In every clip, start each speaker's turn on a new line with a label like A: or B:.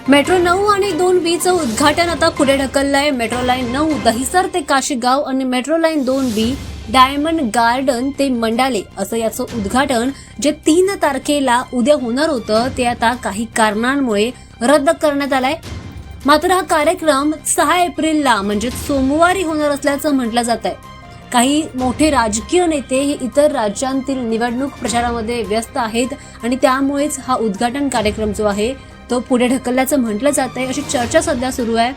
A: Metro 9 आणि 2B चं उद्घाटन आता पुढे ढकललंय। मेट्रो लाईन 9 दहिसर ते काशीगाव आणि metro line 2B diamond garden ते मंडाले असं याचं उद्घाटन जे 3 तारखेला उद्या होणार होतं ते आता काही कारणांमुळे रद्द करण्यात आलंय। मात्र हा कार्यक्रम 6 एप्रिलला म्हणजे सोमवारी होणार असल्याचं म्हटलं जात आहे। काही मोठे राजकीय नेते हे इतर राज्यांतील निवडणूक प्रचारामध्ये व्यस्त आहेत आणि त्यामुळेच हा उद्घाटन कार्यक्रम जो आहे तो पुढे ढकलल्याचं म्हटलं जात आहे, अशी चर्चा सध्या सुरू आहे।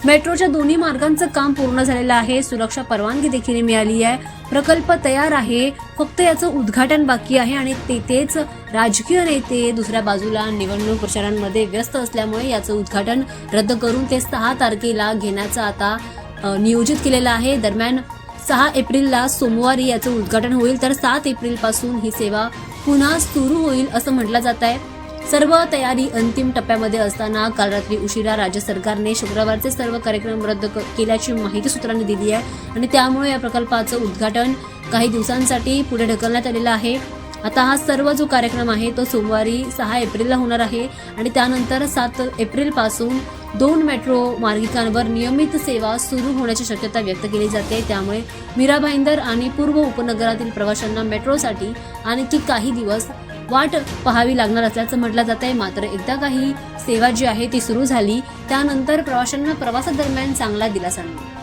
A: मेट्रोच्या दोन्ही मार्गांचं काम पूर्ण झालेलं आहे, सुरक्षा परवानगी देखील मिळाली आहे, प्रकल्प तयार आहे, फक्त याचं उद्घाटन बाकी आहे आणि तेथेच राजकीय नेते दुसऱ्या बाजूला निवडणूक प्रचारांमध्ये व्यस्त असल्यामुळे याचं उद्घाटन रद्द करून ते 6 तारखेला घेण्याचं आता नियोजित केलेलं आहे। दरम्यान 6 एप्रिलला सोमवारी याचं उद्घाटन होईल तर 7 एप्रिल पासून ही सेवा पुन्हा सुरू होईल असं म्हटलं जात आहे। सर्व तयारी अंतिम टप्प्यामध्ये असताना काल रात्री उशिरा राज्य सरकारने शुक्रवारचे सर्व कार्यक्रम रद्द केल्याची माहिती सूत्रांनी दिली आहे आणि त्यामुळे या प्रकल्पाचं उद्घाटन काही दिवसांसाठी पुढे ढकलण्यात आलेलं आहे। आता हा सर्व जो कार्यक्रम आहे तो सोमवारी 6 एप्रिलला होणार आहे आणि त्यानंतर 7 एप्रिल पासून 2 मेट्रो मार्गिकांवर नियमित सेवा सुरू होण्याची शक्यता व्यक्त केली जाते। त्यामुळे मीरा भाईंदर आणि पूर्व उपनगरातील प्रवाशांना मेट्रोसाठी आणखी काही दिवस वाट पाहावी लागणार असल्याचं म्हटलं जात आहे। मात्र एकदा काही सेवा जी आहे ती सुरू झाली त्यानंतर प्रवाशांना प्रवासादरम्यान चांगला दिलासा मिळेल।